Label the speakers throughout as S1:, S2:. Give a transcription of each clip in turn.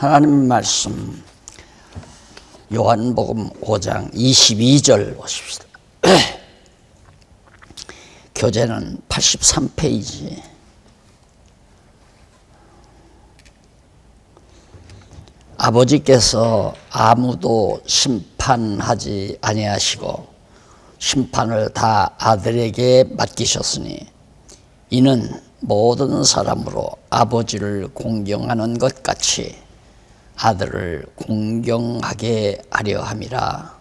S1: 하나님 말씀 요한복음 5장 22절 보십시다. 교재는 83페이지. 아버지께서 아무도 심판하지 아니하시고 심판을 다 아들에게 맡기셨으니 이는 모든 사람으로 아버지를 공경하는 것 같이 아들을 공경하게 하려 함이라.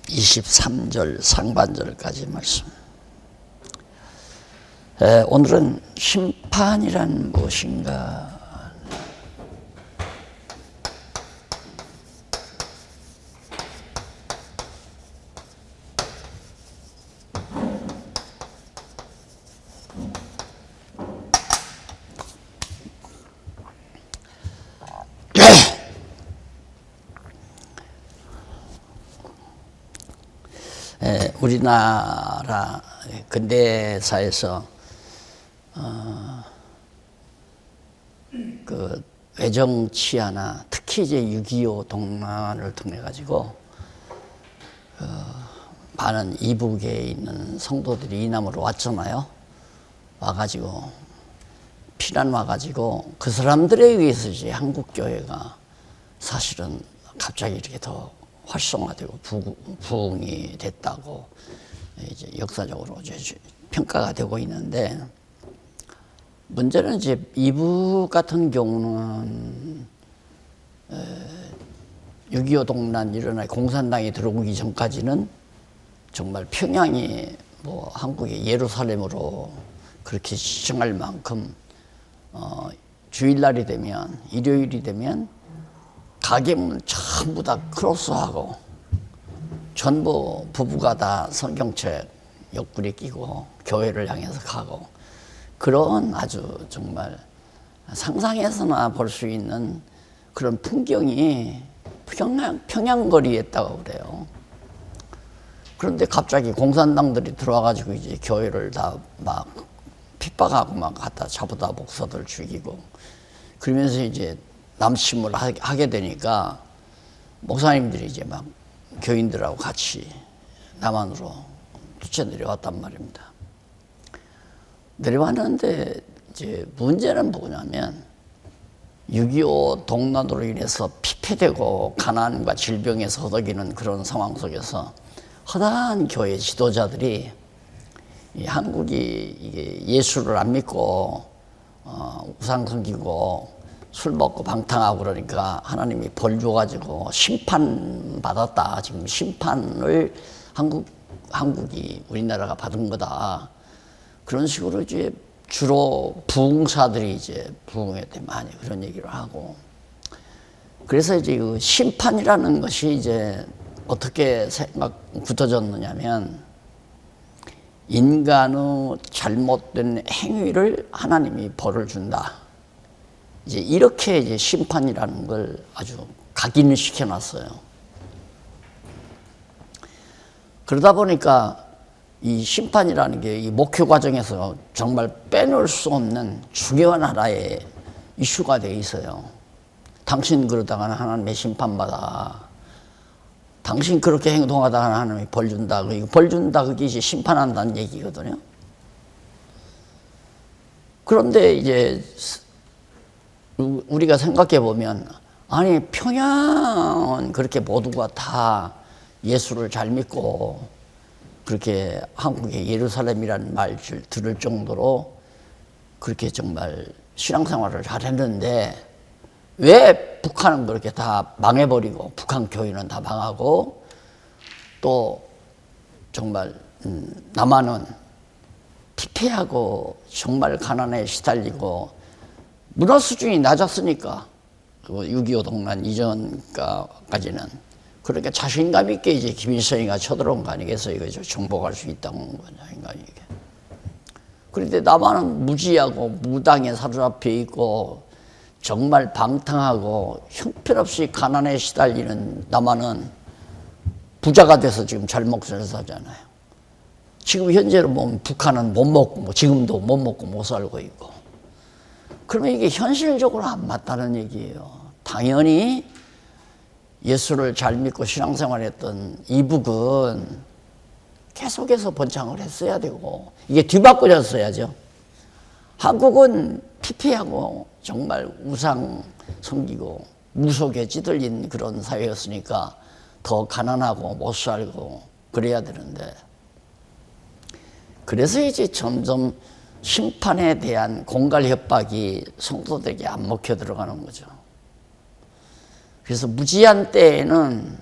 S1: 23절 상반절까지 말씀. 오늘은 심판이란 무엇인가? 우리나라 근대사에서 그 외정 치하나 특히 이제 6.25 동란을 통해 가지고 많은 이북에 있는 성도들이 이남으로 왔잖아요. 와가지고 피난 와가지고 그 사람들에 의해서 이제 한국 교회가 사실은 갑자기 이렇게 더 활성화되고 부흥이 됐다고 이제 역사적으로 이제 평가가 되고 있는데, 문제는 이제 이북 같은 경우는 6.25 동란 일어나 공산당이 들어오기 전까지는 정말 평양이 뭐 한국의 예루살렘으로 그렇게 지정할 만큼 주일날이 되면, 일요일이 되면 가게 문 전부 다 크로스하고 전부 부부가 다 성경책 옆구리 끼고 교회를 향해서 가고, 그런 아주 정말 상상해서나 볼 수 있는 그런 풍경이 평양 거리에 있다고 그래요. 그런데 갑자기 공산당들이 들어와가지고 이제 교회를 다 막 핍박하고 막 갖다 잡아다 목사들 죽이고, 그러면서 이제 남침을 하게 되니까 목사님들이 이제 막 교인들하고 같이 남한으로 투체 내려왔단 말입니다. 내려왔는데 이제 문제는 뭐냐면 6.25 동란으로 인해서 피폐되고 가난과 질병에서 허덕이는 그런 상황 속에서 허다한 교회 지도자들이 이 한국이 이게 예수를 안 믿고 우상 섬기고 술 먹고 방탕하고 그러니까 하나님이 벌 줘가지고 심판 받았다. 지금 심판을 한국이 우리나라가 받은 거다. 그런 식으로 이제 주로 부흥사들이 이제 부흥에 대해 많이 그런 얘기를 하고, 그래서 이제 그 심판이라는 것이 이제 어떻게 굳어졌느냐면 인간의 잘못된 행위를 하나님이 벌을 준다. 이제 이렇게 이제 심판이라는 걸 아주 각인을 시켜놨어요. 그러다 보니까 이 심판이라는 게 이 목회 과정에서 정말 빼놓을 수 없는 중요한 하나의 이슈가 돼 있어요. 당신 그러다가는 하나님의 심판받아. 당신 그렇게 행동하다가 하나님이 벌 준다. 벌 준다. 그게 이제 심판한다는 얘기거든요. 그런데 이제 우리가 생각해 보면, 아니 평양은 그렇게 모두가 다 예수를 잘 믿고 그렇게 한국의 예루살렘이라는 말을 들을 정도로 그렇게 정말 신앙생활을 잘 했는데 왜 북한은 그렇게 다 망해버리고 북한 교회는 다 망하고 또 정말 남한은 피폐하고 정말 가난에 시달리고 문화 수준이 낮았으니까 6.25 동란 이전까지는 그렇게 자신감 있게 이제 김일성이가 쳐들어온 거 아니겠어요? 이거 정복할 수 있다는 거냐, 인간이 이게. 그런데 남한은 무지하고 무당에 사로잡혀 있고 정말 방탕하고 형편없이 가난에 시달리는 남한은 부자가 돼서 지금 잘 먹고 살잖아요. 지금 현재로 보면 북한은 못 먹고, 지금도 못 먹고 못 살고 있고. 그러면 이게 현실적으로 안 맞다는 얘기예요. 당연히 예수를 잘 믿고 신앙생활했던 이북은 계속해서 번창을 했어야 되고 이게 뒤바꿔졌어야죠. 한국은 피폐하고 정말 우상 섬기고 무속에 찌들린 그런 사회였으니까 더 가난하고 못 살고 그래야 되는데, 그래서 이제 점점 심판에 대한 공갈 협박이 성도들에게 안 먹혀 들어가는 거죠. 그래서 무지한 때에는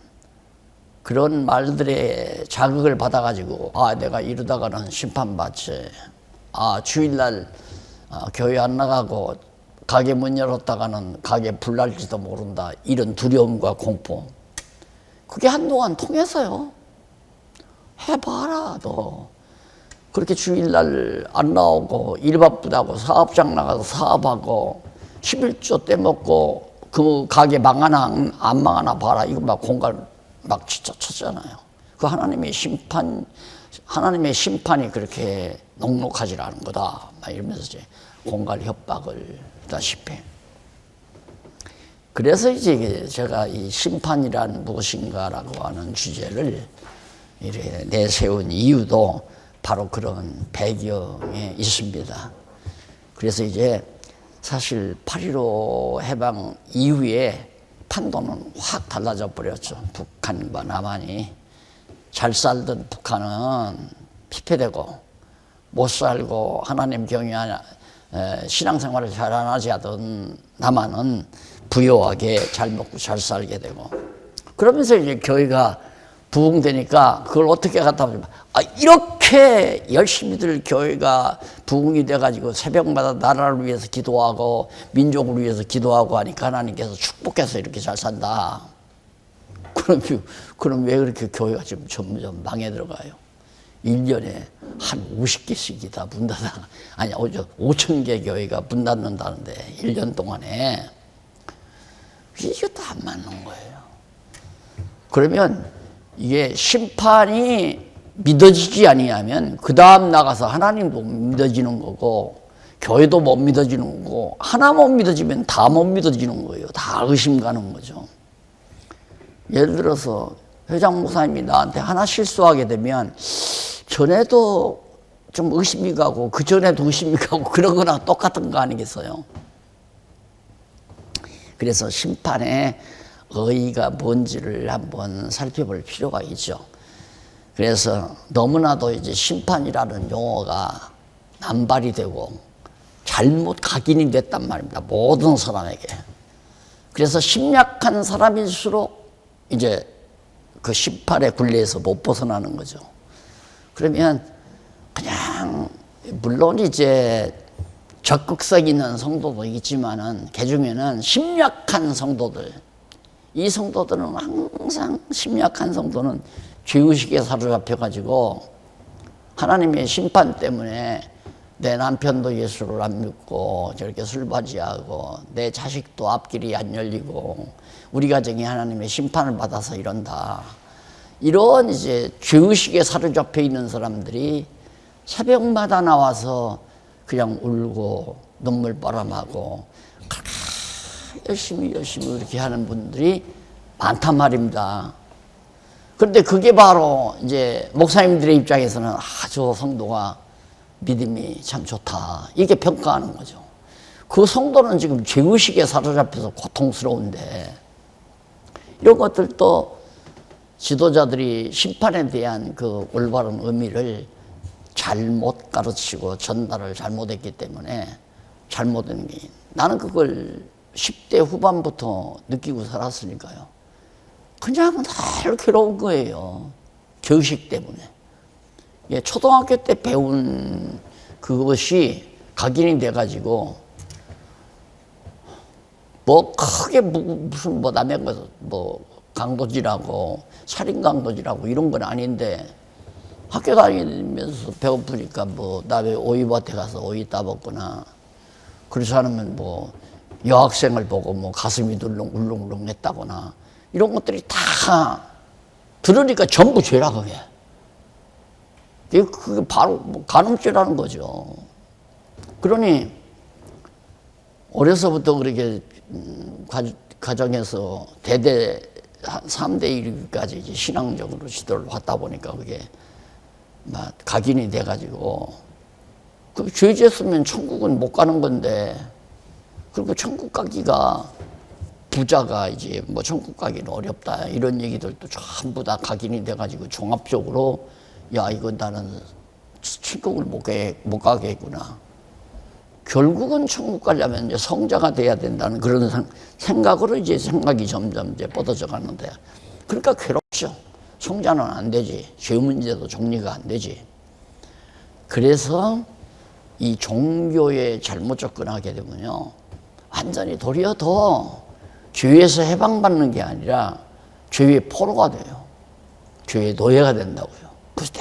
S1: 그런 말들의 자극을 받아가지고 내가 이러다가는 심판받지, 주일날 교회 안 나가고 가게 문 열었다가는 가게 불 날지도 모른다, 이런 두려움과 공포, 그게 한동안 통해서요. 해봐라. 너 그렇게 주일날 안 나오고 일 바쁘다고 사업장 나가서 사업하고 11조 떼먹고 그 가게 망하나 안 망하나 봐라, 이거 막 공갈 막 진짜 쳤잖아요. 그 하나님의 심판이 그렇게 녹록하지 않은 거다, 막 이러면서 이제 공갈 협박을 다시피. 그래서 이제 제가 이 심판이란 무엇인가라고 하는 주제를 이렇게 내세운 이유도 바로 그런 배경에 있습니다. 그래서 이제 사실 8.15 해방 이후에 판도는 확 달라져 버렸죠. 북한과 남한이. 잘 살던 북한은 피폐되고 못 살고 하나님 경외하냐 신앙생활을 잘 안 하지 하던 남한은 부유하게 잘 먹고 잘 살게 되고, 그러면서 이제 교회가 부흥되니까 그걸 어떻게 갖다 보면 이렇게 열심히들 교회가 부흥이 돼가지고 새벽마다 나라를 위해서 기도하고 민족을 위해서 기도하고 하니까 하나님께서 축복해서 이렇게 잘 산다. 그럼 왜 그렇게 교회가 지금 점점 망해 들어가요? 1년에 한 50개씩이다 문 닫아. 아니 5,000개 교회가 문 닫는다는데 1년 동안에 이것도 안 맞는 거예요. 그러면 이게 심판이 믿어지지 아니하면 그 다음 나가서 하나님도 못 믿어지는 거고 교회도 못 믿어지는 거고, 하나 못 믿어지면 다 못 믿어지는 거예요. 다 의심 가는 거죠. 예를 들어서 회장 목사님이 나한테 하나 실수하게 되면 전에도 좀 의심이 가고 그 전에도 의심이 가고 그런 거랑 똑같은 거 아니겠어요? 그래서 심판의 의의가 뭔지를 한번 살펴볼 필요가 있죠. 그래서 너무나도 이제 심판이라는 용어가 남발이 되고 잘못 각인이 됐단 말입니다. 모든 사람에게. 그래서 심약한 사람일수록 이제 그 심판의 굴레에서 못 벗어나는 거죠. 그러면 그냥 물론 이제 적극성 있는 성도도 있지만은 그 중에는 심약한 성도들, 이 성도들은 항상 심약한 성도는 죄의식에 사로잡혀가지고 하나님의 심판 때문에 내 남편도 예수를 안 믿고 저렇게 술바지하고 내 자식도 앞길이 안 열리고 우리 가정이 하나님의 심판을 받아서 이런다. 이런 이제 죄의식에 사로잡혀 있는 사람들이 새벽마다 나와서 그냥 울고 눈물 바람하고 열심히 이렇게 하는 분들이 많단 말입니다. 그런데 그게 바로 이제 목사님들의 입장에서는 저 성도가 믿음이 참 좋다, 이렇게 평가하는 거죠. 그 성도는 지금 죄의식에 사로잡혀서 고통스러운데, 이런 것들도 지도자들이 심판에 대한 그 올바른 의미를 잘못 가르치고 전달을 잘못했기 때문에 잘못된 게, 나는 그걸 10대 후반부터 느끼고 살았으니까요. 그냥 늘 괴로운 거예요. 교식 때문에. 예, 초등학교 때 배운 그것이 각인이 돼가지고 뭐 크게 무슨 뭐 남의 뭐 강도질하고 살인 강도질하고 이런 건 아닌데, 학교 다니면서 배고프니까 뭐 나 왜 오이밭에 가서 오이 따먹거나 그렇지 않으면 뭐 여학생을 보고 뭐 가슴이 울렁울렁 했다거나 이런 것들이 다 들으니까 전부 죄라 그게. 그게 바로 뭐 간음죄라는 거죠. 그러니 어려서부터 그렇게 가정에서 대대 3대 1까지 이제 신앙적으로 지도를 받다 보니까 그게 막 각인이 돼가지고 그 죄 지었으면 천국은 못 가는 건데 그리고 천국 가기가 부자가 이제 뭐 천국 가기는 어렵다 이런 얘기들도 전부 다 각인이 돼가지고 종합적으로 야 이건 나는 천국을 못 가겠구나. 결국은 천국 가려면 이제 성자가 돼야 된다는 그런 생각으로 이제 생각이 점점 이제 뻗어져 가는데 그러니까 괴롭죠. 성자는 안 되지. 죄 문제도 정리가 안 되지. 그래서 이 종교에 잘못 접근하게 되면요. 완전히 도리어 더 죄에서 해방받는 게 아니라 죄의 포로가 돼요. 죄의 노예가 된다고요. 그래서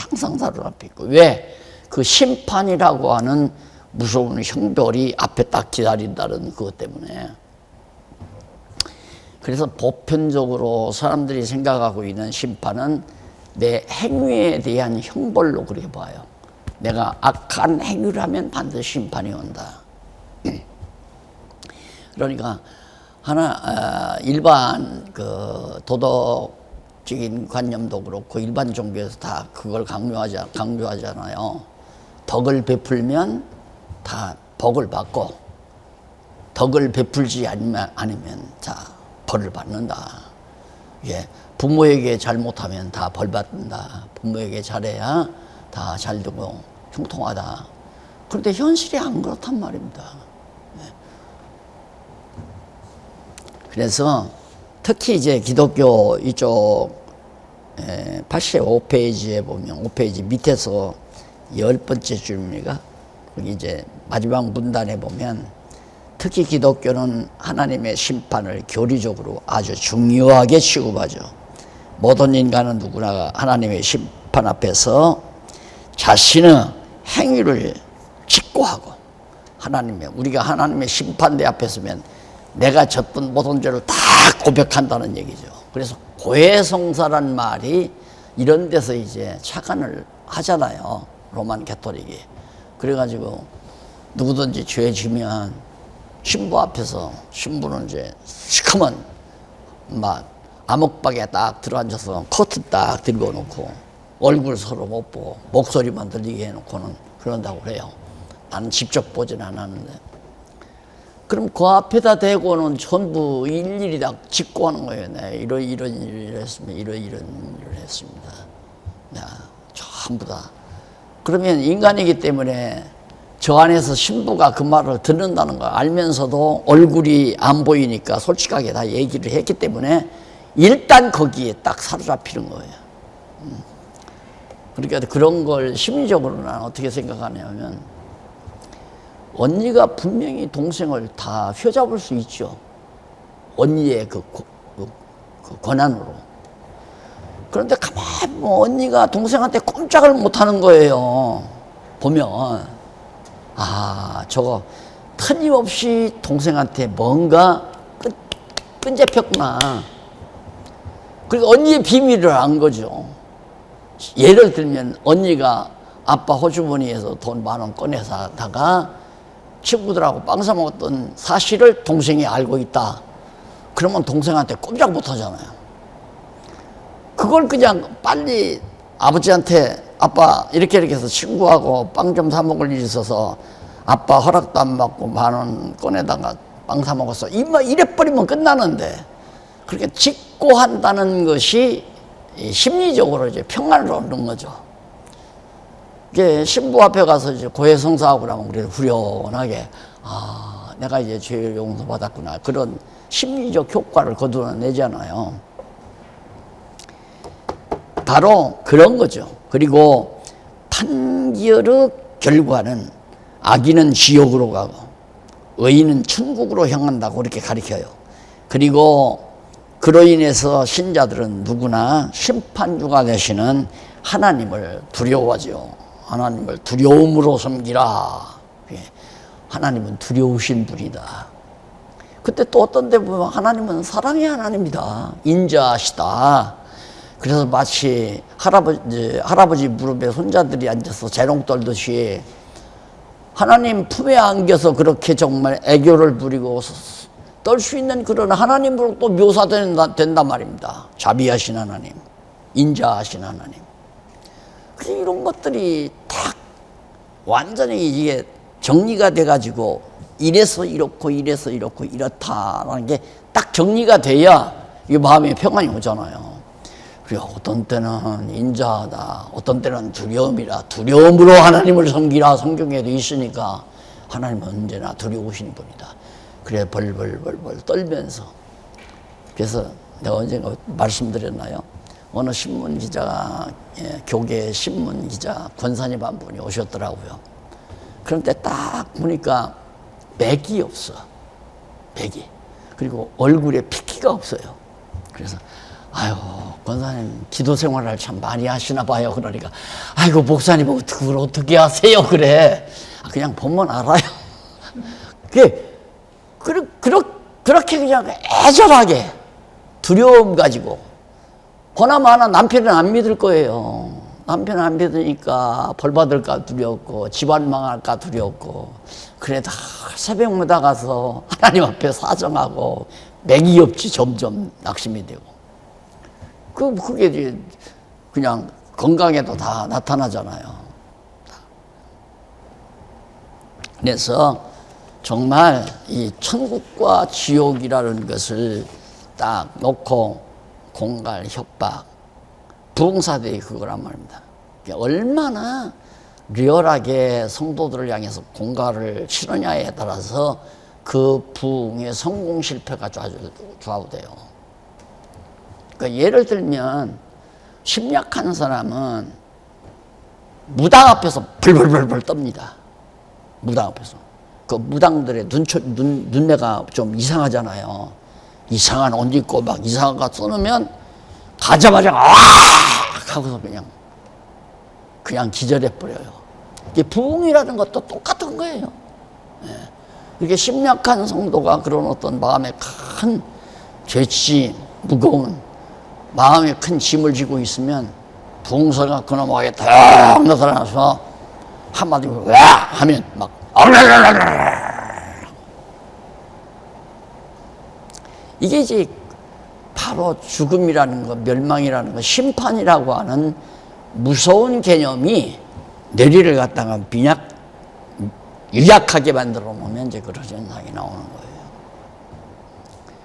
S1: 항상 사로잡혀 있고. 왜? 그 심판이라고 하는 무서운 형벌이 앞에 딱 기다린다는 그것 때문에. 그래서 보편적으로 사람들이 생각하고 있는 심판은 내 행위에 대한 형벌로 그렇게 봐요. 내가 악한 행위를 하면 반드시 심판이 온다. 그러니까 일반 그 도덕적인 관념도 그렇고 일반 종교에서 다 그걸 강조하잖아요. 덕을 베풀면 다 복을 받고 덕을 베풀지 않으면 자 벌을 받는다. 예, 부모에게 잘못하면 다 벌 받는다. 부모에게 잘해야 다 잘되고 형통하다. 그런데 현실이 안 그렇단 말입니다. 예. 그래서 특히 이제 기독교 이쪽 85페이지에 보면 5페이지 밑에서 10번째 줄입니다. 거기 이제 마지막 문단에 보면 특히 기독교는 하나님의 심판을 교리적으로 아주 중요하게 취급하죠. 모든 인간은 누구나 하나님의 심판 앞에서 자신의 행위를 직고하고 우리가 하나님의 심판대 앞에 서면 내가 졌던 모든 죄를 다 고백한다는 얘기죠. 그래서 고해성사란 말이 이런 데서 이제 착안을 하잖아요. 로만 가톨릭이. 그래가지고 누구든지 죄 지면 신부 앞에서 신부는 이제 시커먼 막 암흑박에 딱 들어앉아서 커튼 딱 들고 놓고 얼굴 서로 못 보고 목소리만 들리게 해놓고는 그런다고 그래요. 나는 직접 보진 않았는데. 그럼 그 앞에다 대고는 전부 일일이 다 직고하는 거예요. 네, 이런 일을 했습니다. 이런 일을 했습니다. 네, 전부 다. 그러면 인간이기 때문에 저 안에서 신부가 그 말을 듣는다는 거 알면서도 얼굴이 안 보이니까 솔직하게 다 얘기를 했기 때문에 일단 거기에 딱 사로잡히는 거예요. 그러니까 그런 걸 심리적으로는 어떻게 생각하냐면 언니가 분명히 동생을 다 휘어잡을 수 있죠. 언니의 그 권한으로. 그런데 가만히 뭐 언니가 동생한테 꼼짝을 못하는 거예요. 보면 저거 틀림없이 동생한테 뭔가 끈잡혔구나. 그리고 언니의 비밀을 안 거죠. 예를 들면 언니가 아빠 호주머니에서 돈 10,000원 꺼내서 하다가 친구들하고 빵 사 먹었던 사실을 동생이 알고 있다. 그러면 동생한테 꼼짝 못 하잖아요. 그걸 그냥 빨리 아버지한테 아빠 이렇게 해서 친구하고 빵 좀 사 먹을 일이 있어서 아빠 허락도 안 받고 10,000원 꺼내다가 빵 사 먹었어. 이래버리면 끝나는데 그렇게 직고한다는 것이 심리적으로 이제 평안을 얻는 거죠. 이제 신부 앞에 가서 이제 고해성사하고 나면 우리를 후련하게 내가 이제 죄 용서받았구나. 그런 심리적 효과를 거두어내잖아요. 바로 그런 거죠. 그리고 판결의 결과는 악인은 지옥으로 가고 의인은 천국으로 향한다고 이렇게 가르쳐요. 그리고 그로 인해서 신자들은 누구나 심판주가 되시는 하나님을 두려워하죠. 하나님을 두려움으로 섬기라. 하나님은 두려우신 분이다. 그때 또 어떤 데 보면 하나님은 사랑의 하나님이다. 인자하시다. 그래서 마치 할아버지 무릎에 손자들이 앉아서 재롱 떨듯이 하나님 품에 안겨서 그렇게 정말 애교를 부리고 떨 수 있는 그런 하나님으로 또 묘사된단 말입니다. 자비하신 하나님, 인자하신 하나님. 이런 것들이 딱 완전히 이게 정리가 돼가지고 이래서 이렇고 이래서 이렇고 이렇다라는 게 딱 정리가 돼야 이 마음에 평안이 오잖아요. 그리고 어떤 때는 인자하다, 어떤 때는 두려움이라, 두려움으로 하나님을 섬기라 성경에도 있으니까 하나님은 언제나 두려우신 분이다. 그래 벌벌벌벌 떨면서. 그래서 내가 언젠가 말씀드렸나요? 어느 신문 기자가, 교계 신문 기자 권사님 한 분이 오셨더라고요. 그런데 딱 보니까 맥이 없어. 맥이. 그리고 얼굴에 핏기가 없어요. 그래서 아유, 권사님 기도 생활을 참 많이 하시나 봐요. 그러니까 아이고 목사님 그걸 어떻게 하세요? 그래. 그냥 보면 알아요. 그렇게 그냥 애절하게 두려움 가지고 보나마나 남편은 안 믿을 거예요. 남편은 안 믿으니까 벌 받을까 두렵고 집안 망할까 두렵고 그래도 새벽마다 가서 하나님 앞에 사정하고 맥이 없지 점점 낙심이 되고 그게 이제 그냥 건강에도 다 나타나잖아요. 그래서 정말 이 천국과 지옥이라는 것을 딱 놓고 공갈, 협박, 부흥사대의 그거란 말입니다. 얼마나 리얼하게 성도들을 향해서 공갈을 치느냐에 따라서 그 부흥의 성공 실패가 좌우돼요. 그러니까 예를 들면 심약한 사람은 무당 앞에서 벌벌벌벌 떱니다. 무당 앞에서. 그 무당들의 눈매가 좀 이상하잖아요. 이상한 옷 입고 막 이상한 거 써놓으면 가자마자 아 하고서 그냥 기절해버려요. 이게 부흥이라는 것도 똑같은 거예요. 이렇게 심약한 성도가 그런 어떤 마음에 큰 죄치, 무거운 마음에 큰 짐을 지고 있으면 부흥사가 그놈에게 딱 나타나서 한마디로 와 하면 막 이게 이제 바로 죽음이라는 것, 멸망이라는 것, 심판이라고 하는 무서운 개념이 뇌리를 갖다가 유약하게 만들어 놓으면 이제 그런 현상이 나오는 거예요.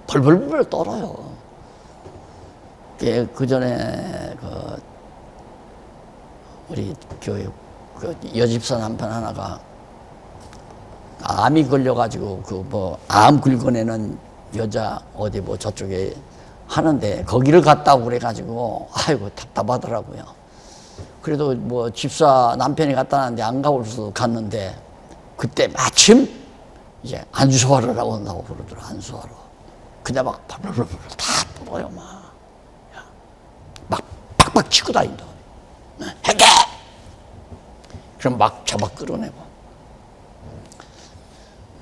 S1: 벌벌벌 떨어요. 그 전에 우리 교회 여집사 남편 하나가 암이 걸려가지고 암 긁어내는 여자 어디 저쪽에 하는데 거기를 갔다고 그래가지고 아이고 답답하더라고요. 그래도 집사 남편이 갔다 왔는데 안 가고서 갔는데 그때 마침 이제 안수하러 나온다고 그러더라. 안수하러. 그냥 막 벌벌벌 다 떨어요. 막 팍팍 치고 다닌다. 해게! 그럼 막 잡아 끌어내고.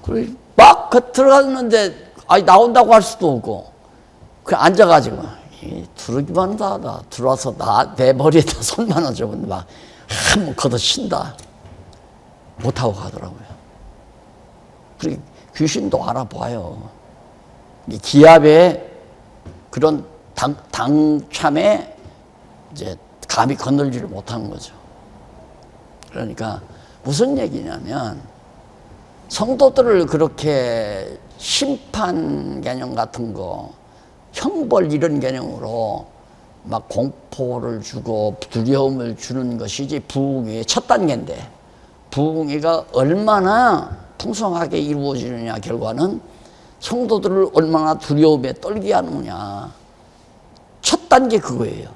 S1: 그래 막 들어갔는데 나온다고 할 수도 없고 그 앉아가지고 두르기만 하다 들어와서 내 머리에다 손만 얹어보는데 막 한번 걷어친다. 못하고 가더라고요. 그리고 귀신도 알아봐요. 기압에 그런 당참에 이제 감히 건들지를 못하는 거죠. 그러니까 무슨 얘기냐면 성도들을 그렇게 심판 개념 같은 거, 형벌 이런 개념으로 막 공포를 주고 두려움을 주는 것이지 부흥의 첫 단계인데 부흥회가 얼마나 풍성하게 이루어지느냐 결과는 성도들을 얼마나 두려움에 떨게 하느냐 첫 단계 그거예요.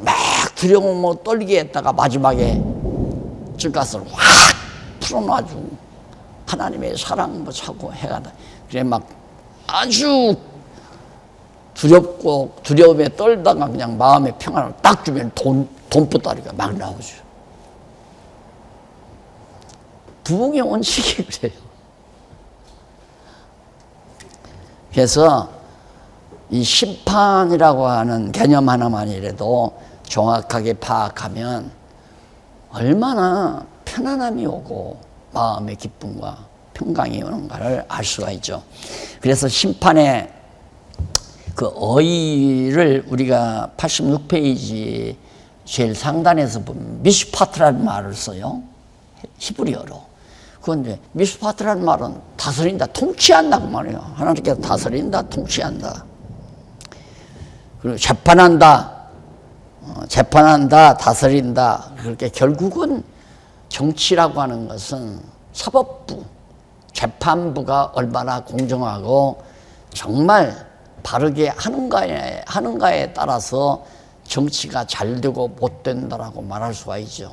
S1: 막 두려움 떨게 했다가 마지막에 찔가스를 확 풀어놔주고 하나님의 사랑 차고 해가다 그래 막 아주 두렵고 두려움에 떨다가 그냥 마음의 평안을 딱 주면 돈보따리가 막 나오죠. 부흥의 원칙이 그래요. 그래서 이 심판이라고 하는 개념 하나만이라도 정확하게 파악하면 얼마나 편안함이 오고 마음의 기쁨과 평강이 오는가를 알 수가 있죠. 그래서 심판의 그 어의를 우리가 86페이지 제일 상단에서 보면 미슈파트라는 말을 써요. 히브리어로. 그런데 미슈파트라는 말은 다스린다, 통치한다고 말해요. 하나님께서 다스린다, 통치한다. 그리고 재판한다, 다스린다. 그렇게 결국은 정치라고 하는 것은 사법부, 재판부가 얼마나 공정하고 정말 바르게 하는가에 따라서 정치가 잘 되고 못 된다라고 말할 수가 있죠.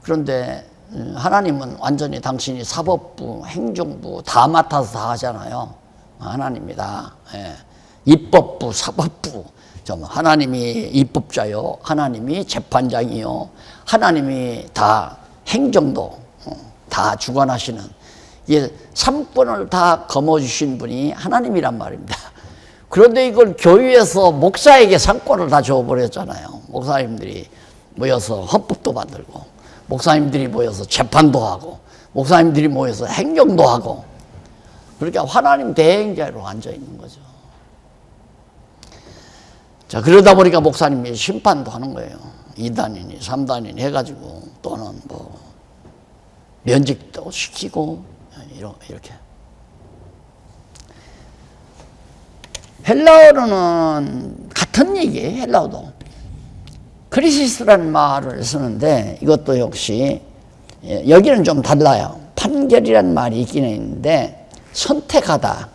S1: 그런데 하나님은 완전히 당신이 사법부, 행정부 다 맡아서 다 하잖아요. 하나님이다. 예. 입법부, 사법부. 하나님이 입법자요, 하나님이 재판장이요, 하나님이 다 행정도 다 주관하시는, 이게 삼권을 다 거머쥐신 분이 하나님이란 말입니다. 그런데 이걸 교회에서 목사에게 상권을 다 줘버렸잖아요. 목사님들이 모여서 헌법도 만들고, 목사님들이 모여서 재판도 하고, 목사님들이 모여서 행정도 하고, 그러니까 하나님 대행자로 앉아있는 거죠. 자, 그러다 보니까 목사님이 심판도 하는 거예요. 2단이니 3단이니 해가지고, 또는 뭐 면직도 시키고 이렇게. 헬라어로는 같은 얘기예요. 헬라어도 크리시스라는 말을 쓰는데, 이것도 역시 여기는 좀 달라요. 판결이라는 말이 있기는 있는데, 선택하다,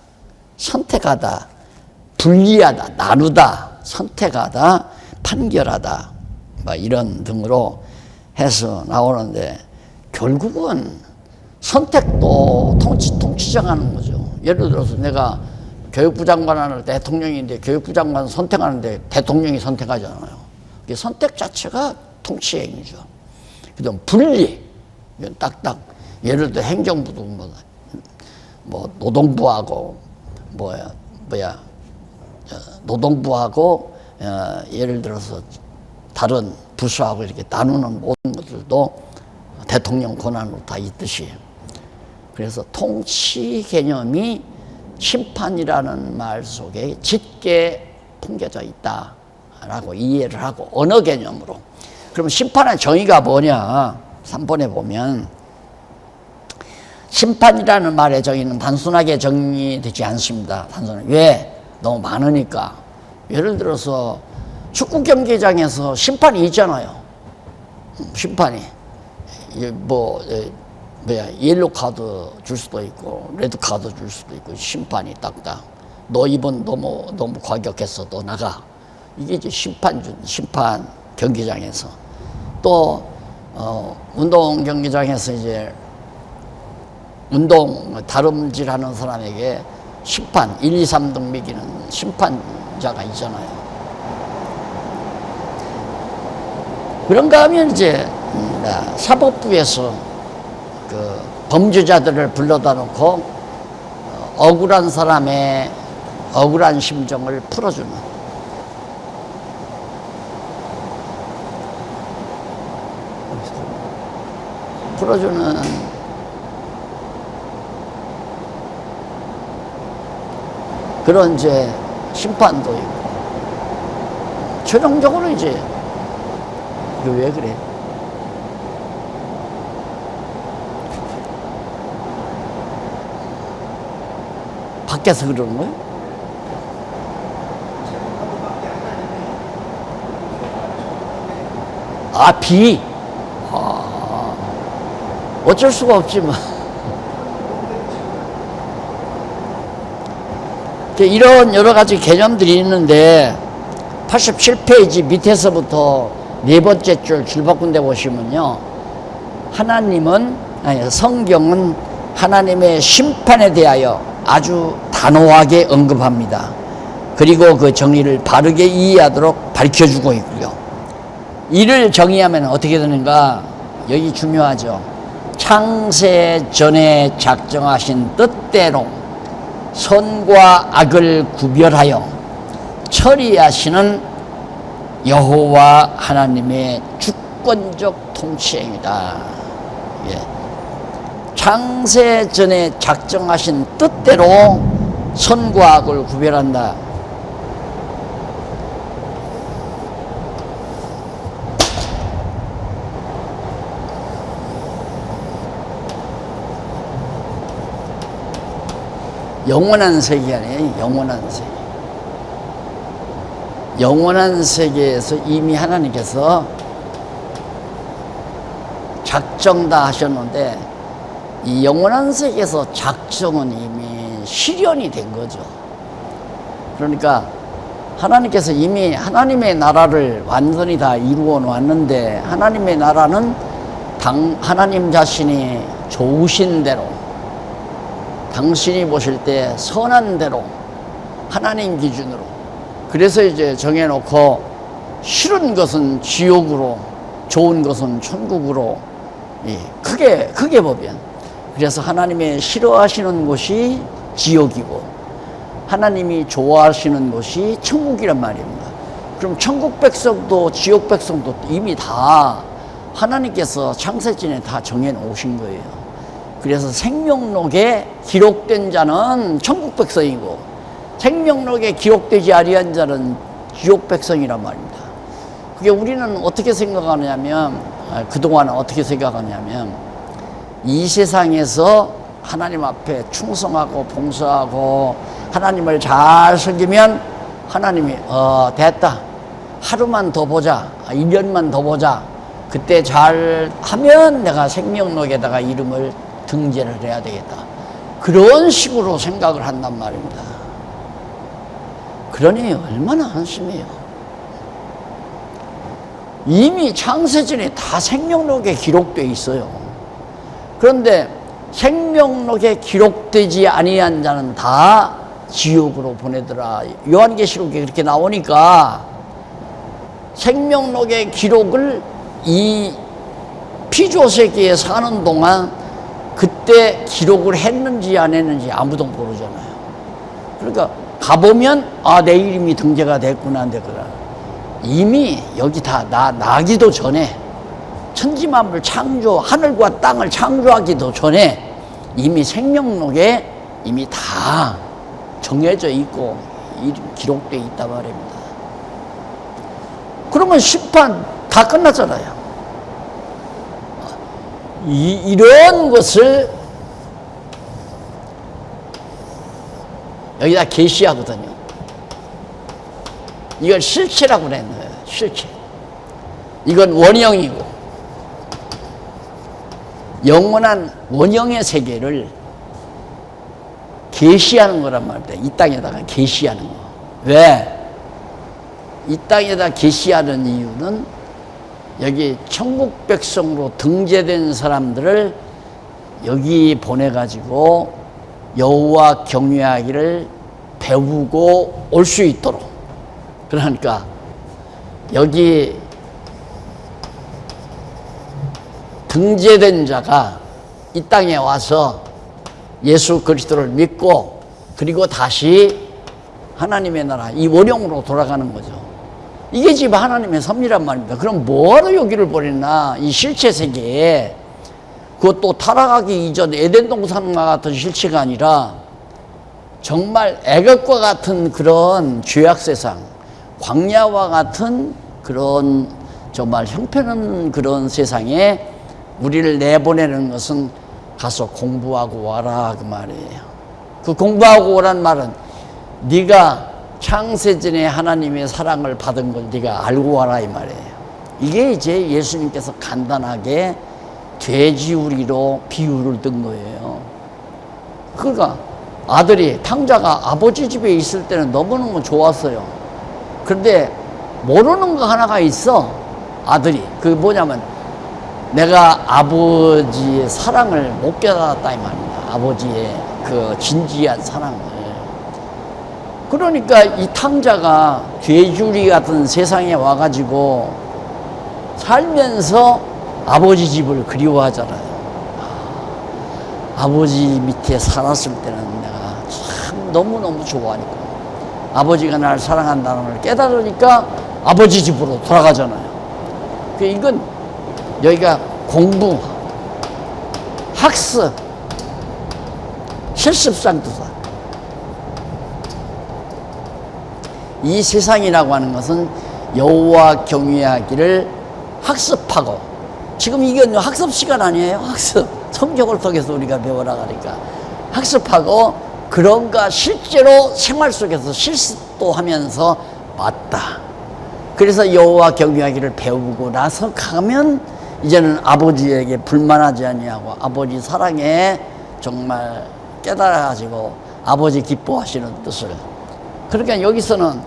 S1: 분리하다, 나누다, 선택하다, 판결하다, 뭐 이런 등으로 해서 나오는데, 결국은 선택도 통치 정하는 거죠. 예를 들어서 내가 교육부 장관을 대통령인데, 교육부 장관 선택하는데 대통령이 선택하잖아요. 선택 자체가 통치행위죠. 그다음 분리, 딱딱. 예를 들어 행정부도 뭐 노동부하고 노동부하고 예를 들어서 다른 부서하고 이렇게 나누는 모든 것들도 대통령 권한으로 다 있듯이. 그래서 통치 개념이 심판이라는 말 속에 짙게 풍겨져 있다라고 이해를 하고, 언어 개념으로. 그럼 심판의 정의가 뭐냐? 3번에 보면 심판이라는 말의 정의는 단순하게 정의되지 않습니다. 왜? 너무 많으니까. 예를 들어서 축구 경기장에서 심판이 있잖아요. 심판이 옐로 카드 줄 수도 있고 레드 카드 줄 수도 있고, 심판이 딱딱. 너 이번 너무 과격했어, 너 나가. 이게 이제 심판 경기장에서. 또 운동 경기장에서 이제 다름질하는 사람에게 심판 1, 2, 3등 매기는 심판자가 있잖아요. 그런가 하면 이제 사법부에서 그 범죄자들을 불러다 놓고 억울한 사람의 억울한 심정을 풀어주는 그런 이제 심판도 있고, 최종적으로 이제 이거 왜 그래? 밖에서 그러는 거예요? 비. 어쩔 수가 없지 뭐. 이런 여러 가지 개념들이 있는데, 87페이지 밑에서부터 네 번째 줄 줄바꾼 데 보시면요, 성경은 하나님의 심판에 대하여 아주 단호하게 언급합니다. 그리고 그 정의를 바르게 이해하도록 밝혀주고 있고요. 이를 정의하면 어떻게 되는가? 여기 중요하죠. 창세 전에 작정하신 뜻대로 선과 악을 구별하여 처리하시는 여호와 하나님의 주권적 통치행위다. 예. 창세 전에 작정하신 뜻대로 선과 악을 구별한다. 영원한 세계 아니에요. 영원한 세계. 영원한 세계에서 이미 하나님께서 작정 다 하셨는데, 이 영원한 세계에서 작정은 이미 실현이 된 거죠. 그러니까 하나님께서 이미 하나님의 나라를 완전히 다 이루어 놨는데, 하나님의 나라는 하나님 자신이 좋으신 대로, 당신이 보실 때 선한 대로, 하나님 기준으로, 그래서 이제 정해놓고, 싫은 것은 지옥으로, 좋은 것은 천국으로, 크게 보면, 그래서 하나님의 싫어하시는 곳이 지옥이고 하나님이 좋아하시는 곳이 천국이란 말입니다. 그럼 천국 백성도 지옥 백성도 이미 다 하나님께서 창세전에 다 정해 놓으신 거예요. 그래서 생명록에 기록된 자는 천국 백성이고, 생명록에 기록되지 아니한 자는 지옥 백성이란 말입니다. 그게 우리는 어떻게 생각하냐면, 그동안은 어떻게 생각하냐면, 이 세상에서 하나님 앞에 충성하고 봉사하고 하나님을 잘 섬기면 하나님이 됐다, 하루만 더 보자, 1년만 더 보자, 그때 잘 하면 내가 생명록에다가 이름을 등재를 해야 되겠다, 그런 식으로 생각을 한단 말입니다. 그러니 얼마나 한심해요. 이미 창세전에 다 생명록에 기록되어 있어요. 그런데 생명록에 기록되지 아니한 자는 다 지옥으로 보내더라. 요한계시록에 그렇게 나오니까, 생명록의 기록을 이 피조세계에 사는 동안 그때 기록을 했는지 안 했는지 아무도 모르잖아요. 그러니까 가보면 내 이름이 등재가 됐구나. 근데 이미 여기 다 나기도 전에, 천지만물 창조, 하늘과 땅을 창조하기도 전에 이미 생명록에 이미 다 정해져 있고 기록되어 있단 말입니다. 그러면 심판 다 끝났잖아요. 이런 것을 여기다 계시하거든요. 이걸 실체라고 그랬는 거예요. 실체. 이건 원형이고, 영원한 원형의 세계를 계시하는 거란 말입니다. 이 땅에다가 계시하는 거. 왜? 이 땅에다 계시하는 이유는 여기 천국 백성으로 등재된 사람들을 여기 보내가지고 여호와 경외하기를 배우고 올 수 있도록. 그러니까 여기 등재된 자가 이 땅에 와서 예수 그리스도를 믿고, 그리고 다시 하나님의 나라, 이 원형으로 돌아가는 거죠. 이게 지금 하나님의 섭리란 말입니다. 그럼 뭐하러 여기를 보냈나? 이 실체 세계에, 그것도 타락하기 이전 에덴 동산과 같은 실체가 아니라 정말 애굽과 같은 그런 죄악 세상, 광야와 같은 그런 정말 형편없는 그런 세상에 우리를 내보내는 것은 가서 공부하고 와라, 그 말이에요. 그 공부하고 오란 말은 네가 창세전에 하나님의 사랑을 받은 걸 네가 알고 와라, 이 말이에요. 이게 이제 예수님께서 간단하게 돼지우리로 비유를 든 거예요. 그러니까 아들이, 탕자가 아버지 집에 있을 때는 너무너무 좋았어요. 그런데 모르는 거 하나가 있어. 아들이, 그게 뭐냐면 내가 아버지의 사랑을 못 깨달았다, 이 말입니다. 아버지의 그 진지한 사랑을. 그러니까 이 탕자가 돼지우리 같은 세상에 와가지고 살면서 아버지 집을 그리워하잖아요. 아버지 밑에 살았을 때는 내가 참 너무너무 좋아하니까, 아버지가 날 사랑한다는 걸 깨달으니까 아버지 집으로 돌아가잖아요. 이건 여기가 공부, 학습, 실습상도 사. 이 세상이라고 하는 것은 여호와 경외하기를 학습하고, 지금 이게 학습 시간 아니에요? 학습. 성경을 통해서 우리가 배워나가니까 학습하고, 그런가 실제로 생활 속에서 실습도 하면서 맞다. 그래서 여호와 경외하기를 배우고 나서 가면 이제는 아버지에게 불만하지 아니하고 아버지 사랑에 정말 깨달아가지고 아버지 기뻐하시는 뜻을. 그러니까 여기서는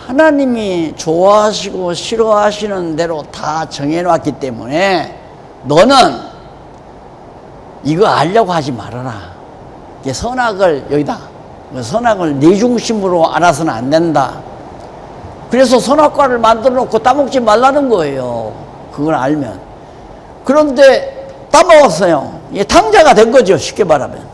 S1: 하나님이 좋아하시고 싫어하시는 대로 다 정해놨기 때문에 너는 이거 알려고 하지 말아라. 선악을 여기다, 선악을 네 중심으로 알아서는 안 된다. 그래서 선악과를 만들어 놓고 따먹지 말라는 거예요. 그걸 알면. 그런데 따먹었어요. 이게 탕자가 된 거죠, 쉽게 말하면.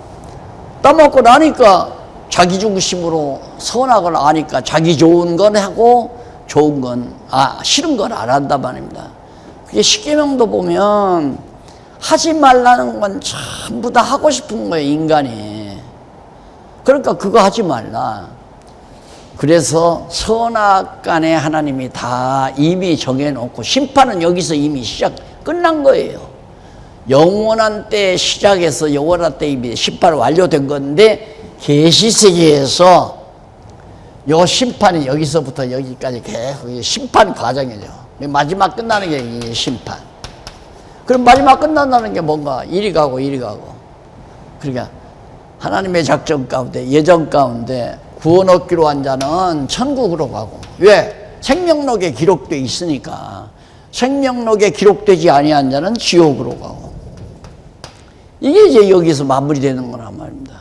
S1: 따먹고 나니까 자기 중심으로 선악을 아니까 자기 좋은 건 하고 좋은 건, 싫은 건 안 한단 말입니다. 그게 십계명도 보면 하지 말라는 건 전부 다 하고 싶은 거예요, 인간이. 그러니까 그거 하지 말라. 그래서 선악 간에 하나님이 다 이미 정해놓고 심판은 여기서 이미 끝난 거예요. 영원한 때 시작해서 영원한 때 이미 심판 완료된 건데, 계시세계에서 요 심판이 여기서부터 여기까지 계속 심판 과정이죠. 마지막 끝나는 게 이 심판. 그럼 마지막 끝난다는 게 뭔가 이리 가고 이리 가고. 그러니까 하나님의 작전 가운데, 예정 가운데 구원 얻기로 한 자는 천국으로 가고. 왜? 생명록에 기록되어 있으니까. 생명록에 기록되지 아니한 자는 지옥으로 가고. 이게 이제 여기서 마무리되는 거란 말입니다.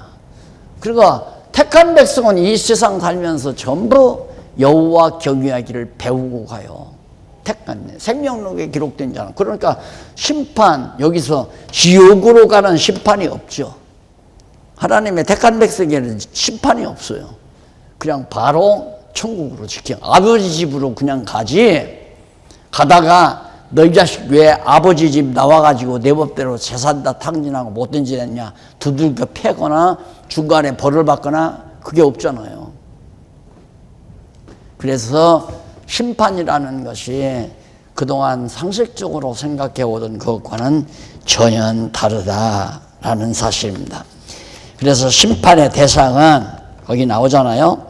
S1: 그러니까 택한 백성은 이 세상 살면서 전부 여호와 경외하기를 배우고 가요. 택한 생명록에 기록된 자는. 그러니까 심판, 여기서 지옥으로 가는 심판이 없죠. 하나님의 택한 백성에게는 심판이 없어요. 그냥 바로 천국으로 아버지 집으로 그냥 가지. 가다가 너희 자식 왜 아버지 집 나와가지고 내 법대로 재산 다 탕진하고 못된 짓 했냐, 두들겨 패거나 중간에 벌을 받거나 그게 없잖아요. 그래서 심판이라는 것이 그동안 상식적으로 생각해 오던 것과는 전혀 다르다라는 사실입니다. 그래서 심판의 대상은 거기 나오잖아요.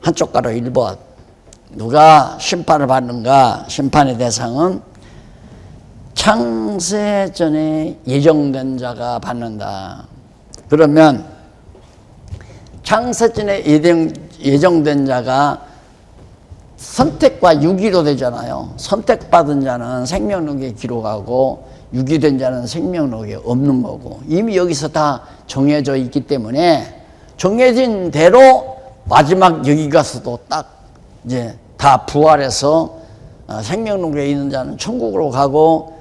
S1: 한쪽 가로 1번. 누가 심판을 받는가? 심판의 대상은 창세 전에 예정된 자가 받는다. 그러면 창세 전에 예정된 자가 선택과 유기로 되잖아요. 선택받은 자는 생명록에 기록하고 유기된 자는 생명록에 없는 거고, 이미 여기서 다 정해져 있기 때문에 정해진 대로 마지막 여기 가서도 딱 이제 다 부활해서 생명록에 있는 자는 천국으로 가고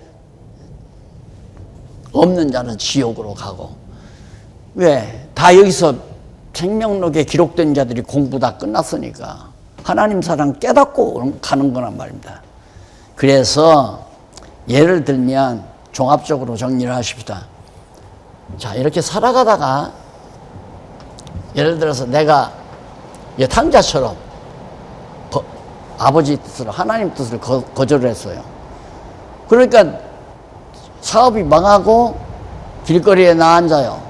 S1: 없는 자는 지옥으로 가고. 왜? 다 여기서 생명록에 기록된 자들이 공부 다 끝났으니까 하나님 사랑 깨닫고 가는 거란 말입니다. 그래서 예를 들면 종합적으로 정리를 하십시다. 자, 이렇게 살아가다가 예를 들어서 내가 탕자처럼 아버지 뜻을, 하나님 뜻을 거절을 했어요. 그러니까 사업이 망하고 길거리에 나 앉아요.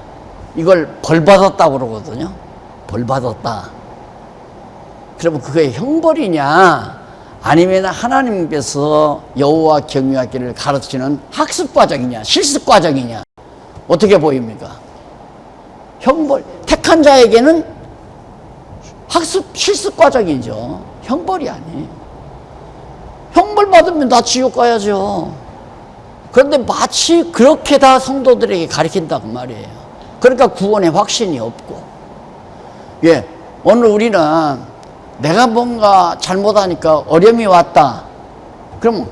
S1: 이걸 벌 받았다고 그러거든요. 벌 받았다. 그러면 그게 형벌이냐, 아니면 하나님께서 여호와 경외하기를 가르치는 학습 과정이냐, 실습 과정이냐, 어떻게 보입니까? 형벌, 택한 자에게는 학습, 실습 과정이죠. 형벌이 아니에요. 형벌 받으면 다 지옥 가야죠. 그런데 마치 그렇게 다 성도들에게 가르친다고 말이에요. 그러니까 구원에 확신이 없고. 예, 오늘 우리는 내가 뭔가 잘못하니까 어려움이 왔다. 그럼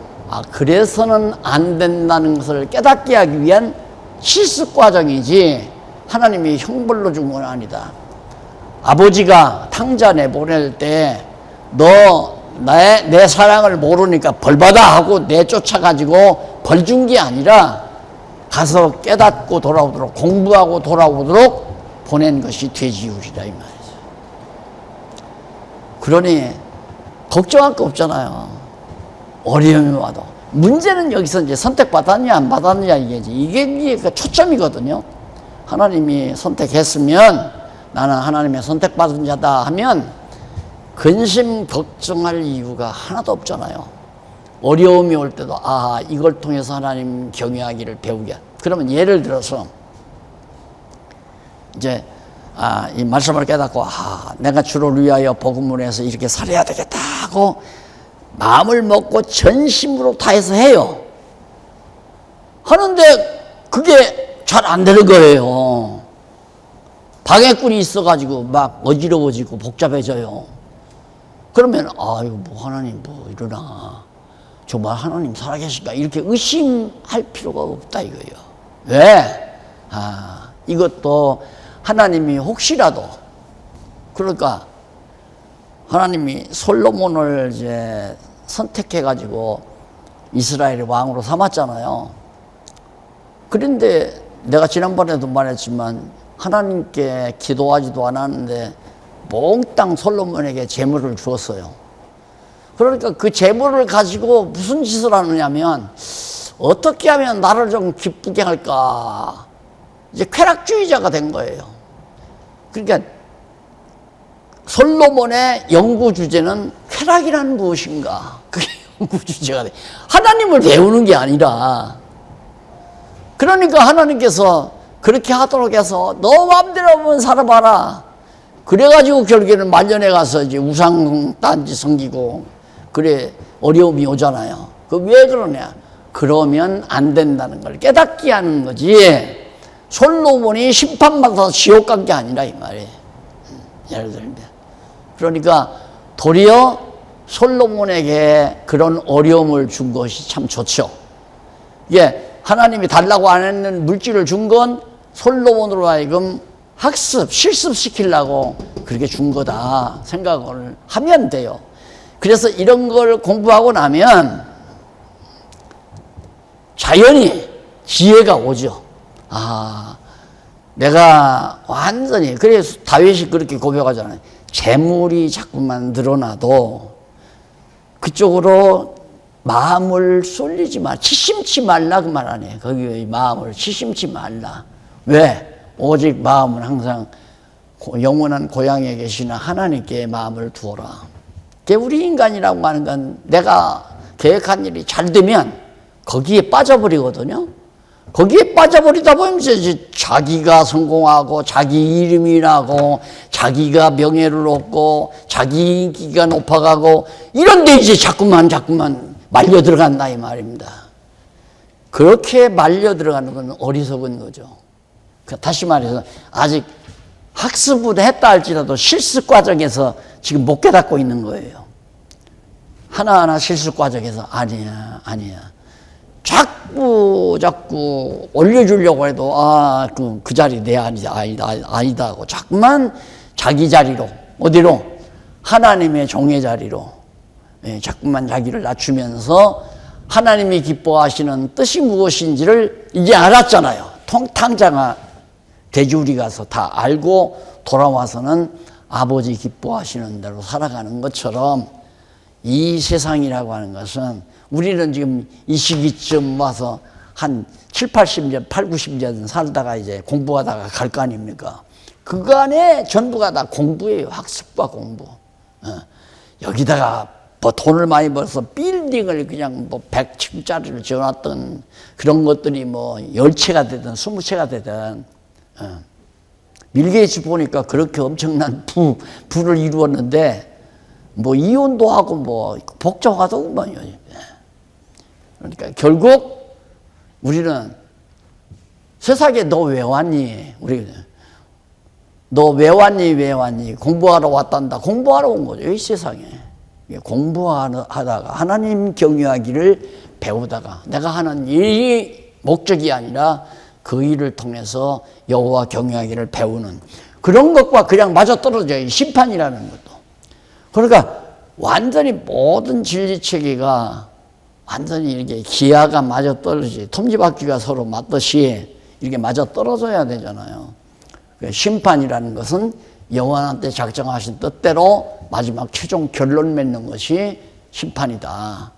S1: 그래서는 안 된다는 것을 깨닫게 하기 위한 실습 과정이지 하나님이 형벌로 준 건 아니다. 아버지가 탕자 내보낼 때 너 내 사랑을 모르니까 벌 받아 하고 내쫓아가지고 벌 준 게 아니라 가서 깨닫고 돌아오도록, 공부하고 돌아오도록 보낸 것이 돼지우리라 이 말이죠. 그러니 걱정할 거 없잖아요. 어려움이 와도. 문제는 여기서 이제 선택받았냐 안 받았냐 이게 초점이거든요. 하나님이 선택했으면 나는 하나님의 선택받은 자다 하면 근심 걱정할 이유가 하나도 없잖아요. 어려움이 올 때도 이걸 통해서 하나님 경외하기를 배우게. 그러면 예를 들어서 이제 이 말씀을 깨닫고 내가 주를 위하여 복음을 해서 이렇게 살아야 되겠다 하고 마음을 먹고 전심으로 다해서 해요. 하는데 그게 잘 안 되는 거예요. 방해꾼이 있어가지고 막 어지러워지고 복잡해져요. 그러면 이거 뭐 하나님 뭐 이러나 정말 하나님 살아계실까 이렇게 의심할 필요가 없다 이거예요. 왜? 이것도 하나님이 혹시라도 그러니까 하나님이 솔로몬을 이제 선택해가지고 이스라엘의 왕으로 삼았잖아요. 그런데 내가 지난번에도 말했지만 하나님께 기도하지도 않았는데 몽땅 솔로몬에게 재물을 주었어요. 그러니까 그 재물을 가지고 무슨 짓을 하느냐면 어떻게 하면 나를 좀 기쁘게 할까 이제 쾌락주의자가 된 거예요. 그러니까 솔로몬의 연구 주제는 쾌락이란 무엇인가 그게 연구 주제가 돼. 하나님을 배우는 게 아니라 그러니까 하나님께서 그렇게 하도록 해서 너 마음대로 한번 살아봐라. 그래가지고 결국에는 말년에 가서 이제 우상단지 섬기고 그래 어려움이 오잖아요. 그 왜 그러냐? 그러면 안 된다는 걸 깨닫게 하는 거지. 솔로몬이 심판받아서 지옥 간 게 아니라 이 말이에요. 예를 들면 그러니까 도리어 솔로몬에게 그런 어려움을 준 것이 참 좋죠. 하나님이 달라고 안 했는 물질을 준 건 솔로몬으로 하여금 학습, 실습시키려고 그렇게 준 거다 생각을 하면 돼요. 그래서 이런 걸 공부하고 나면 자연히 지혜가 오죠. 내가 완전히 그래서 다윗이 그렇게 고백하잖아요. 재물이 자꾸만 늘어나도 그쪽으로 마음을 쏠리지 마. 치심치 말라 그 말 아니에요. 거기 마음을 치심치 말라. 왜? 오직 마음은 항상 영원한 고향에 계시는 하나님께 마음을 두어라. 우리 인간이라고 하는 건 내가 계획한 일이 잘 되면 거기에 빠져버리거든요. 거기에 빠져버리다 보면 이제 자기가 성공하고 자기 이름이 나고 자기가 명예를 얻고 자기 인기가 높아가고 이런데 이제 자꾸만 말려 들어간다 이 말입니다. 그렇게 말려 들어가는 건 어리석은 거죠. 다시 말해서 아직 학습을 했다 할지라도 실습 과정에서 지금 못 깨닫고 있는 거예요. 하나하나 실습 과정에서 아니야. 자꾸 올려주려고 해도 그 자리 내 아니다 하고 자꾸만 자기 자리로 어디로? 하나님의 종의 자리로 자꾸만 자기를 낮추면서 하나님이 기뻐하시는 뜻이 무엇인지를 이제 알았잖아요. 통탕자가 돼지우리 가서 다 알고 돌아와서는 아버지 기뻐하시는 대로 살아가는 것처럼 이 세상이라고 하는 것은 우리는 지금 이 시기쯤 와서 한 7, 80년, 8, 90년 살다가 이제 공부하다가 갈 거 아닙니까? 그거 안에 전부가 다 공부예요. 학습과 공부. 여기다가 뭐 돈을 많이 벌어서 빌딩을 그냥 뭐 100층짜리를 지어놨던 그런 것들이 뭐 10채가 되든 20채가 되든 빌 게이츠 보니까 그렇게 엄청난 부를 이루었는데 뭐 이혼도 하고 뭐 복잡하더구만요. 그러니까 결국 우리는 세상에 너 왜 왔니? 너 왜 왔니? 공부하러 왔단다. 공부하러 온 거죠. 이 세상에. 공부하다가 하나님 경외하기를 배우다가 내가 하는 일이 목적이 아니라 그 일을 통해서 여호와 경외하기를 배우는 그런 것과 그냥 맞아떨어져요. 심판이라는 것도. 그러니까 완전히 모든 진리체계가 완전히 이렇게 기아가 맞아 떨어지지. 톱니바퀴가 서로 맞듯이 이렇게 맞아 떨어져야 되잖아요. 심판이라는 것은 여호와한테 작정하신 뜻대로 마지막 최종 결론 맺는 것이 심판이다.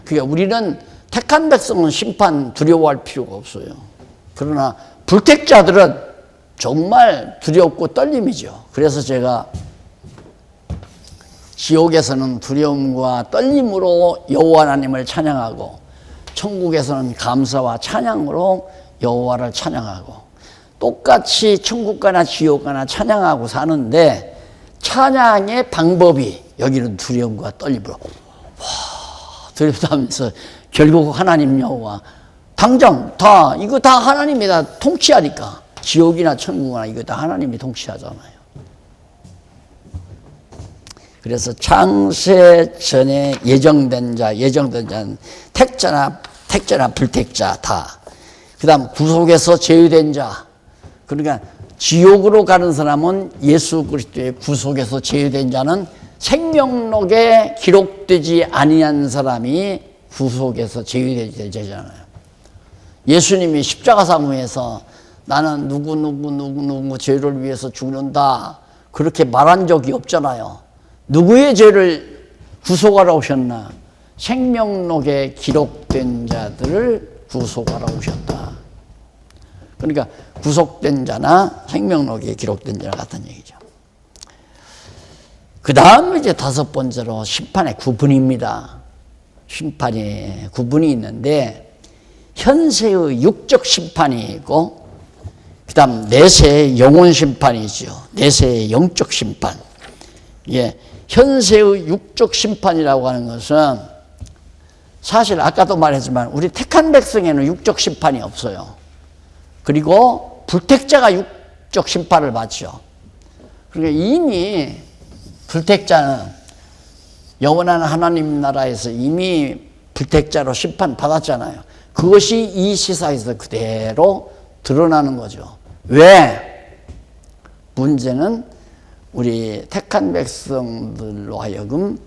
S1: 그러니까 우리는 택한 백성은 심판 두려워할 필요가 없어요. 그러나 불택자들은 정말 두렵고 떨림이죠. 그래서 제가 지옥에서는 두려움과 떨림으로 여호와 하나님을 찬양하고 천국에서는 감사와 찬양으로 여호와를 찬양하고 똑같이 천국 가나 지옥 가나 찬양하고 사는데 찬양의 방법이 여기는 두려움과 떨림으로 두렵다면서 결국 하나님 여호와 당장 다 이거 다 하나님이 다 통치하니까 지옥이나 천국이나 이거 다 하나님이 통치하잖아요. 그래서 창세 전에 예정된 자는 택자나 불택자 다. 그 다음 구속에서 제외된 자. 그러니까 지옥으로 가는 사람은 예수 그리스도의 구속에서 제외된 자는 생명록에 기록되지 아니한 사람이 구속에서 제외된 자잖아요. 예수님이 십자가 사무에서 나는 누구 죄를 위해서 죽는다 그렇게 말한 적이 없잖아요. 누구의 죄를 구속하러 오셨나? 생명록에 기록된 자들을 구속하러 오셨다. 그러니까 구속된 자나 생명록에 기록된 자와 같은 얘기죠. 그 다음 이제 다섯 번째로 심판의 구분입니다. 심판의 구분이 있는데 현세의 육적 심판이 있고 그 다음 내세의 영혼 심판이죠. 내세의 영적 심판. 예, 현세의 육적 심판이라고 하는 것은 사실 아까도 말했지만 우리 택한 백성에는 육적 심판이 없어요. 그리고 불택자가 육적 심판을 받죠. 그러니까 이미 불택자는 영원한 하나님 나라에서 이미 불택자로 심판 받았잖아요. 그것이 이 시사에서 그대로 드러나는 거죠. 왜? 문제는 우리 택한 백성들로 하여금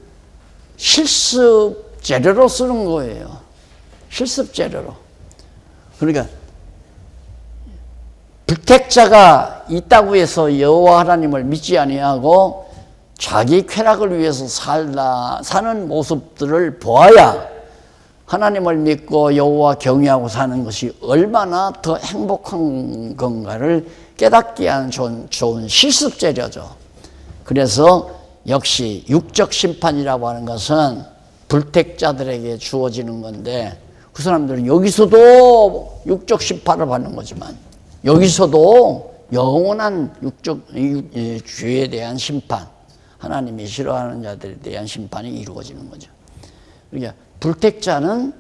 S1: 실습 재료로 쓰는 거예요. 실습 재료로. 그러니까 불택자가 있다고 해서 여호와 하나님을 믿지 아니하고 자기 쾌락을 위해서 사는 모습들을 보아야 하나님을 믿고 여호와 경외하고 사는 것이 얼마나 더 행복한 건가를 깨닫게 하는 좋은 실습 재료죠. 그래서 역시 육적 심판이라고 하는 것은 불택자들에게 주어지는 건데 그 사람들은 여기서도 육적 심판을 받는 거지만 여기서도 영원한 육적 죄에 대한 심판, 하나님이 싫어하는 자들에 대한 심판이 이루어지는 거죠. 그러니까 불택자는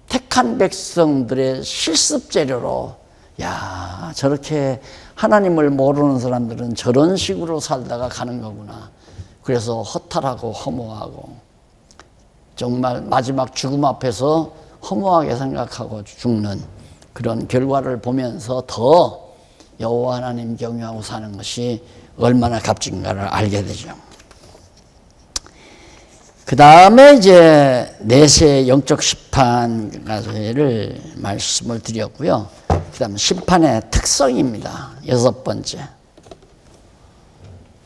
S1: 택한 백성들의 실습 재료로 야, 저렇게 하나님을 모르는 사람들은 저런 식으로 살다가 가는 거구나. 그래서 허탈하고 허무하고 정말 마지막 죽음 앞에서 허무하게 생각하고 죽는 그런 결과를 보면서 더 여호와 하나님 경외하고 사는 것이 얼마나 값진가를 알게 되죠. 그 다음에 이제 내세 영적 심판까지를 말씀을 드렸고요. 그 다음 심판의 특성입니다. 여섯 번째.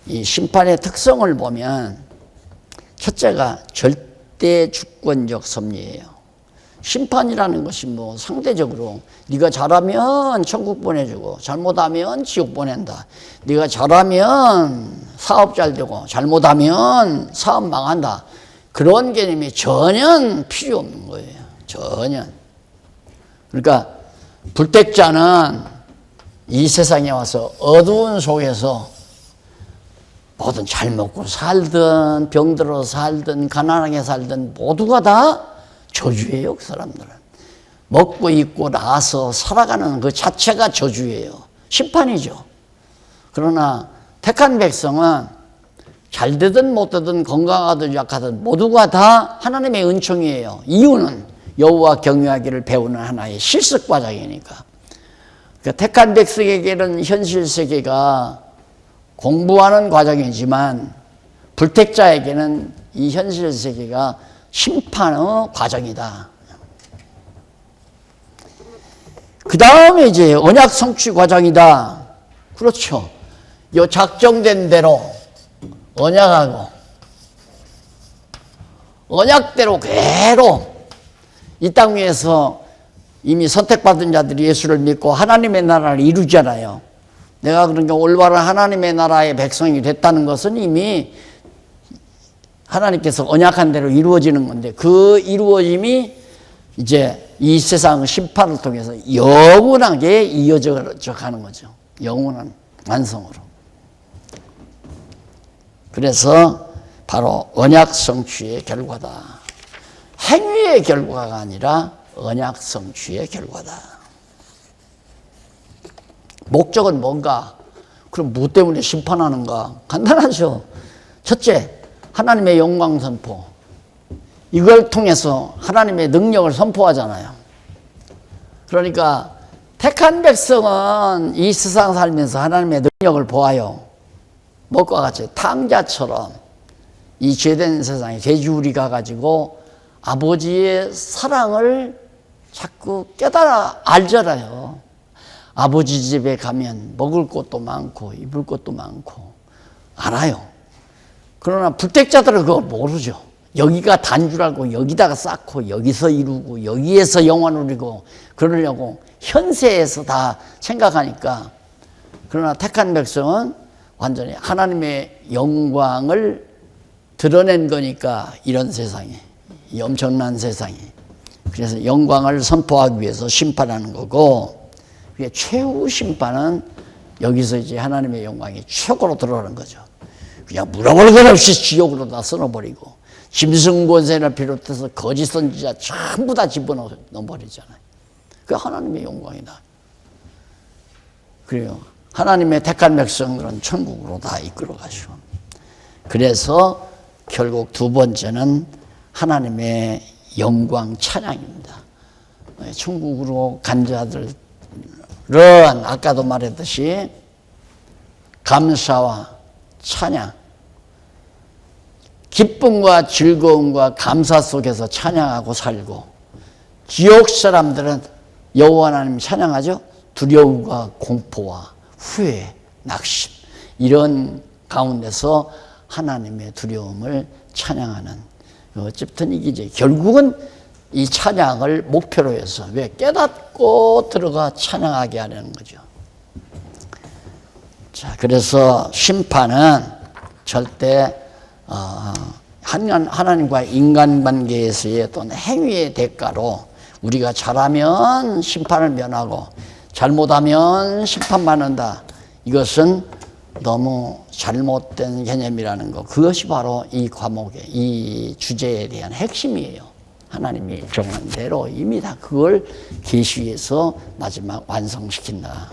S1: 이 심판의 특성을 보면 첫째가 절대 주권적 섭리예요. 심판이라는 것이 뭐 상대적으로 네가 잘하면 천국 보내주고 잘못하면 지옥 보낸다. 네가 잘하면 사업 잘 되고 잘못하면 사업 망한다. 그런 개념이 전혀 필요 없는 거예요. 전혀. 그러니까 불택자는 이 세상에 와서 어두운 속에서 뭐든 잘 먹고 살든 병들어 살든 가난하게 살든 모두가 다 저주예요. 그 사람들은 먹고 입고 나서 살아가는 그 자체가 저주예요. 심판이죠. 그러나 택한 백성은 잘 되든 못 되든 건강하든 약하든 모두가 다 하나님의 은총이에요. 이유는 여호와 경외하기를 배우는 하나의 실습 과정이니까. 그러니까 택한 백성에게는 현실 세계가 공부하는 과정이지만 불택자에게는 이 현실 세계가 심판의 과정이다. 그 다음에 이제 언약 성취 과정이다. 그렇죠. 요 작정된 대로 언약하고 언약대로 그대로 이 땅 위에서 이미 선택받은 자들이 예수를 믿고 하나님의 나라를 이루잖아요. 내가 그러니까 올바른 하나님의 나라의 백성이 됐다는 것은 이미 하나님께서 언약한 대로 이루어지는 건데 그 이루어짐이 이제 이 세상 심판을 통해서 영원하게 이어져 가는 거죠. 영원한 완성으로. 그래서 바로 언약 성취의 결과다. 행위의 결과가 아니라 언약 성취의 결과다. 목적은 뭔가? 그럼 뭐 때문에 심판하는가? 간단하죠. 첫째, 하나님의 영광 선포. 이걸 통해서 하나님의 능력을 선포하잖아요. 그러니까 택한 백성은 이 세상 살면서 하나님의 능력을 보아요. 뭐과 같이 탕자처럼 이 죄된 세상에 돼지우리 가가지고 아버지의 사랑을 자꾸 깨달아 알잖아요. 아버지 집에 가면 먹을 것도 많고 입을 것도 많고 알아요. 그러나 불택자들은 그걸 모르죠. 여기가 단 줄 알고 여기다가 쌓고 여기서 이루고 여기에서 영원 누리고 그러려고 현세에서 다 생각하니까. 그러나 택한 백성은 완전히 하나님의 영광을 드러낸 거니까 이런 세상에, 이 엄청난 세상에. 그래서 영광을 선포하기 위해서 심판하는 거고, 최후 심판은 여기서 이제 하나님의 영광이 최고로 드러나는 거죠. 그냥 물어볼 것 없이 지옥으로 다 쓸어버리고 짐승권세를 비롯해서 거짓 선지자 전부 다 집어넣어버리잖아요. 그게 하나님의 영광이다. 그래요. 하나님의 택한 백성들은 천국으로 다 이끌어가시고. 그래서 결국 두 번째는 하나님의 영광 찬양입니다. 천국으로 간 자들은 아까도 말했듯이 감사와 찬양, 기쁨과 즐거움과 감사 속에서 찬양하고 살고, 지옥 사람들은 여호와 하나님 찬양하죠. 두려움과 공포와 후회, 낙심 이런 가운데서 하나님의 두려움을 찬양하는, 어쨌든 이게 이제 결국은 이 찬양을 목표로 해서 왜 깨닫고 들어가 찬양하게 하려는 거죠. 자, 그래서 심판은 절대 하나님과 인간관계에서의 어떤 행위의 대가로 우리가 잘하면 심판을 면하고 잘못하면 심판받는다. 이것은 너무 잘못된 개념이라는 거. 그것이 바로 이 과목의, 이 주제에 대한 핵심이에요. 하나님이 정한 대로 이미 다 그걸 계시해서 마지막 완성시킨다.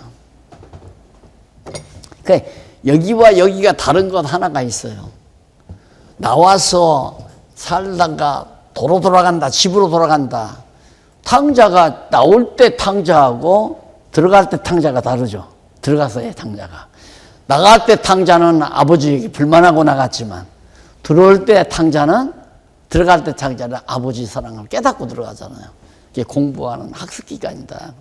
S1: 그러니까 여기와 여기가 다른 것 하나가 있어요. 나와서 살다가 도로 돌아간다, 집으로 돌아간다. 탕자가 나올 때 탕자하고 들어갈 때 탕자가 다르죠. 들어가서의 탕자가. 나갈 때 탕자는 아버지에게 불만하고 나갔지만 들어올 때 탕자는, 들어갈 때 탕자는 아버지 사랑을 깨닫고 들어가잖아요. 이게 공부하는 학습 기간이다.